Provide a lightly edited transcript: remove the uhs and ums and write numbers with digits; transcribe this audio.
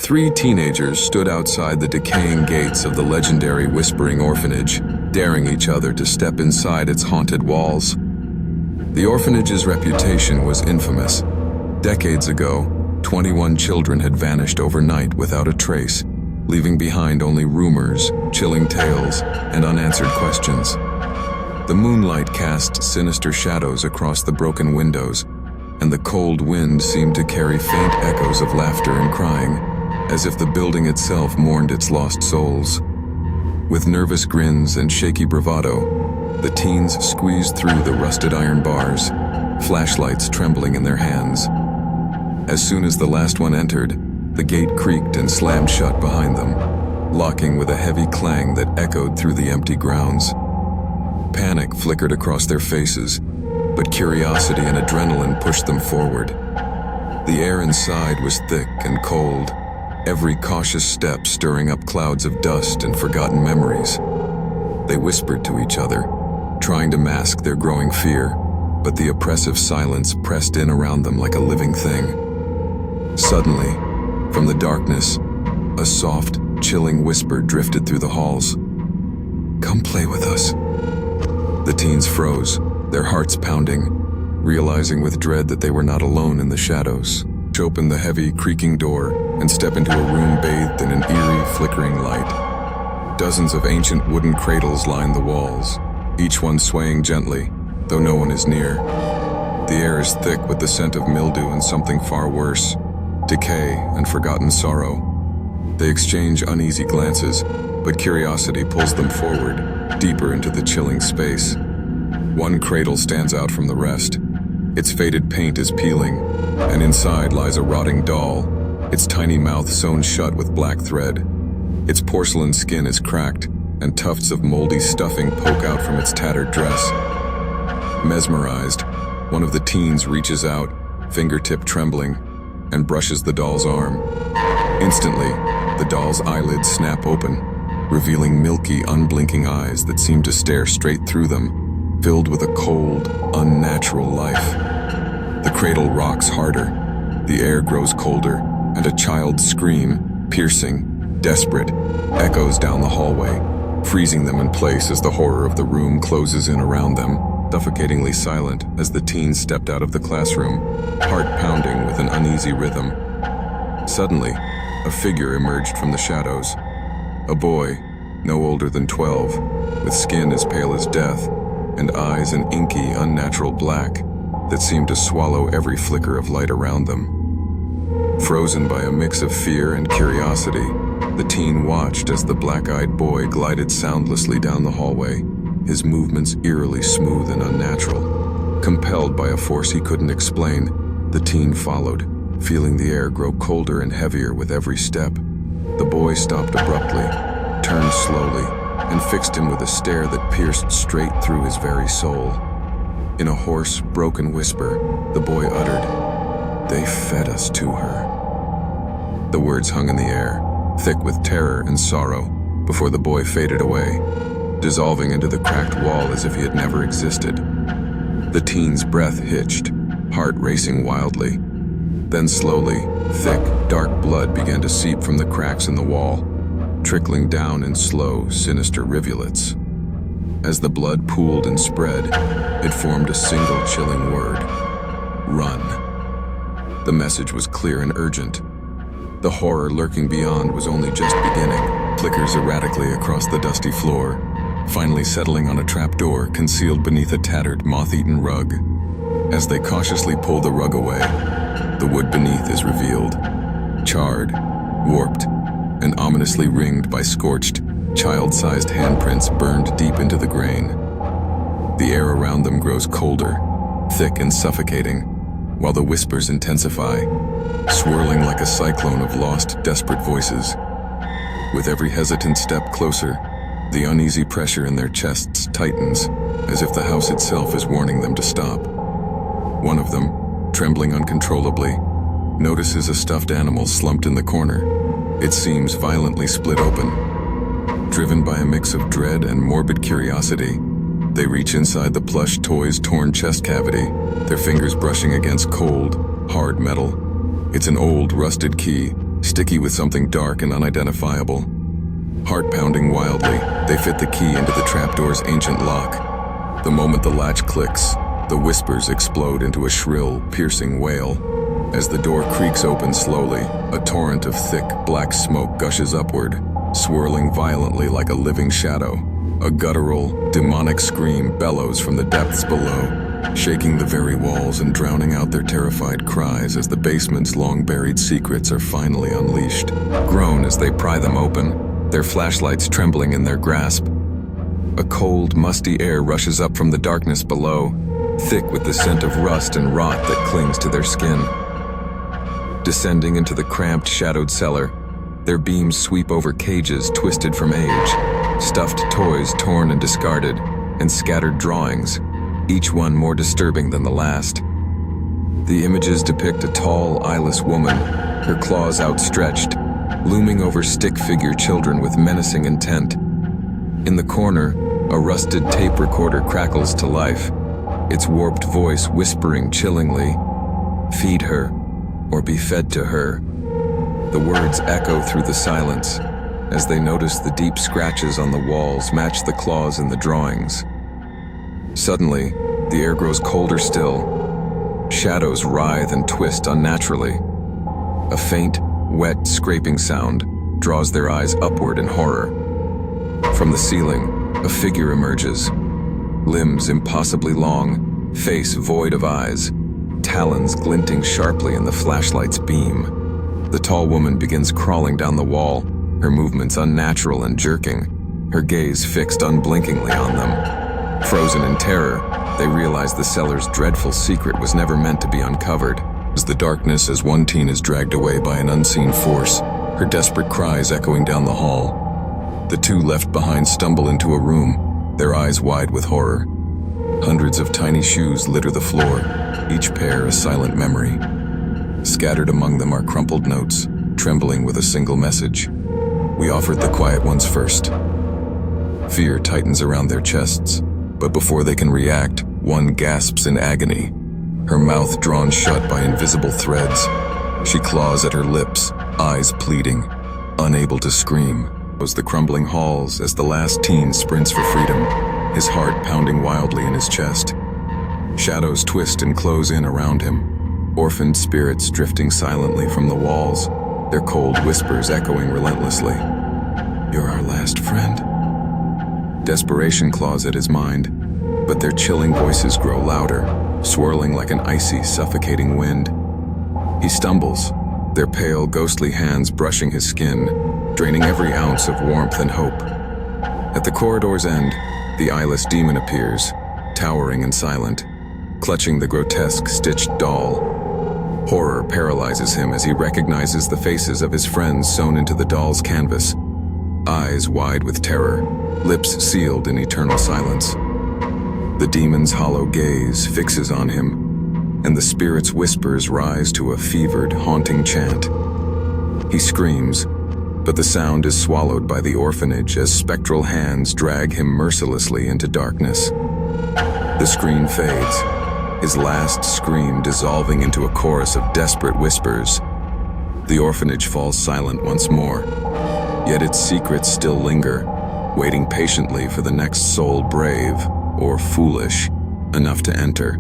Three teenagers stood outside the decaying gates of the legendary Whispering Orphanage, daring each other to step inside its haunted walls. The orphanage's reputation was infamous. Decades ago, 21 children had vanished overnight without a trace, leaving behind only rumors, chilling tales, and unanswered questions. The moonlight cast sinister shadows across the broken windows, and the cold wind seemed to carry faint echoes of laughter and crying, as if the building itself mourned its lost souls. With nervous grins and shaky bravado, the teens squeezed through the rusted iron bars, flashlights trembling in their hands. As soon as the last one entered, the gate creaked and slammed shut behind them, locking with a heavy clang that echoed through the empty grounds. Panic flickered across their faces, but curiosity and adrenaline pushed them forward. The air inside was thick and cold, every cautious step stirring up clouds of dust and forgotten memories. They whispered to each other, trying to mask their growing fear, but the oppressive silence pressed in around them like a living thing. Suddenly, from the darkness, a soft, chilling whisper drifted through the halls. "Come play with us." The teens froze, their hearts pounding, realizing with dread that they were not alone in the shadows. Open the heavy, creaking door and step into a room bathed in an eerie, flickering light. Dozens of ancient wooden cradles line the walls, each one swaying gently, though no one is near. The air is thick with the scent of mildew and something far worse, decay and forgotten sorrow. They exchange uneasy glances, but curiosity pulls them forward, deeper into the chilling space. One cradle stands out from the rest. Its faded paint is peeling, and inside lies a rotting doll, its tiny mouth sewn shut with black thread. Its porcelain skin is cracked, and tufts of moldy stuffing poke out from its tattered dress. Mesmerized, one of the teens reaches out, fingertip trembling, and brushes the doll's arm. Instantly, the doll's eyelids snap open, revealing milky, unblinking eyes that seem to stare straight through them, filled with a cold, unnatural life. The cradle rocks harder, the air grows colder, and a child's scream, piercing, desperate, echoes down the hallway, freezing them in place as the horror of the room closes in around them, suffocatingly silent as the teens stepped out of the classroom, heart pounding with an uneasy rhythm. Suddenly, a figure emerged from the shadows. A boy, no older than 12, with skin as pale as death, and eyes an inky, unnatural black that seemed to swallow every flicker of light around them. Frozen by a mix of fear and curiosity, the teen watched as the black-eyed boy glided soundlessly down the hallway, his movements eerily smooth and unnatural. Compelled by a force he couldn't explain, the teen followed, feeling the air grow colder and heavier with every step. The boy stopped abruptly, turned slowly, and fixed him with a stare that pierced straight through his very soul. In a hoarse, broken whisper, the boy uttered, "They fed us to her." The words hung in the air, thick with terror and sorrow, before the boy faded away, dissolving into the cracked wall as if he had never existed. The teen's breath hitched, heart racing wildly. Then slowly, thick, dark blood began to seep from the cracks in the wall, trickling down in slow, sinister rivulets. As the blood pooled and spread, it formed a single chilling word: run. The message was clear and urgent. The horror lurking beyond was only just beginning, flickers erratically across the dusty floor, finally settling on a trapdoor concealed beneath a tattered, moth-eaten rug. As they cautiously pull the rug away, the wood beneath is revealed, charred, warped, and ominously ringed by scorched, child-sized handprints burned deep into the grain. The air around them grows colder, thick and suffocating, while the whispers intensify, swirling like a cyclone of lost, desperate voices. With every hesitant step closer, the uneasy pressure in their chests tightens, as if the house itself is warning them to stop. One of them, trembling uncontrollably, notices a stuffed animal slumped in the corner, its seams violently split open. Driven by a mix of dread and morbid curiosity, they reach inside the plush toy's torn chest cavity, their fingers brushing against cold, hard metal. It's an old, rusted key, sticky with something dark and unidentifiable. Heart pounding wildly, they fit the key into the trapdoor's ancient lock. The moment the latch clicks, the whispers explode into a shrill, piercing wail. As the door creaks open slowly, a torrent of thick, black smoke gushes upward, swirling violently like a living shadow. A guttural, demonic scream bellows from the depths below, shaking the very walls and drowning out their terrified cries as the basement's long-buried secrets are finally unleashed. Groan as they pry them open, their flashlights trembling in their grasp. A cold, musty air rushes up from the darkness below, thick with the scent of rust and rot that clings to their skin. Descending into the cramped, shadowed cellar, their beams sweep over cages twisted from age, stuffed toys torn and discarded, and scattered drawings, each one more disturbing than the last. The images depict a tall, eyeless woman, her claws outstretched, looming over stick-figure children with menacing intent. In the corner, a rusted tape recorder crackles to life, its warped voice whispering chillingly, "Feed her, or be fed to her." The words echo through the silence as they notice the deep scratches on the walls match the claws in the drawings. Suddenly, the air grows colder still. Shadows writhe and twist unnaturally. A faint, wet scraping sound draws their eyes upward in horror. From the ceiling, a figure emerges. Limbs impossibly long, face void of eyes, talons glinting sharply in the flashlight's beam. The tall woman begins crawling down the wall, her movements unnatural and jerking, her gaze fixed unblinkingly on them. Frozen in terror, they realize the cellar's dreadful secret was never meant to be uncovered. As the darkness as one teen is dragged away by an unseen force, her desperate cries echoing down the hall. The two left behind stumble into a room, their eyes wide with horror. Hundreds of tiny shoes litter the floor, each pair a silent memory. Scattered among them are crumpled notes, trembling with a single message. "We offered the quiet ones first." Fear tightens around their chests, but before they can react, one gasps in agony, her mouth drawn shut by invisible threads. She claws at her lips, eyes pleading, unable to scream. Goes the crumbling halls as the last teen sprints for freedom, his heart pounding wildly in his chest. Shadows twist and close in around him, orphaned spirits drifting silently from the walls, their cold whispers echoing relentlessly. "You're our last friend." Desperation claws at his mind, but their chilling voices grow louder, swirling like an icy, suffocating wind. He stumbles, their pale, ghostly hands brushing his skin, draining every ounce of warmth and hope. At the corridor's end, the eyeless demon appears, towering and silent, clutching the grotesque stitched doll. Horror paralyzes him as he recognizes the faces of his friends sewn into the doll's canvas, eyes wide with terror, lips sealed in eternal silence. The demon's hollow gaze fixes on him, and the spirit's whispers rise to a fevered, haunting chant. He screams, but the sound is swallowed by the orphanage as spectral hands drag him mercilessly into darkness. The screen fades, his last scream dissolving into a chorus of desperate whispers. The orphanage falls silent once more, yet its secrets still linger, waiting patiently for the next soul brave or foolish enough to enter.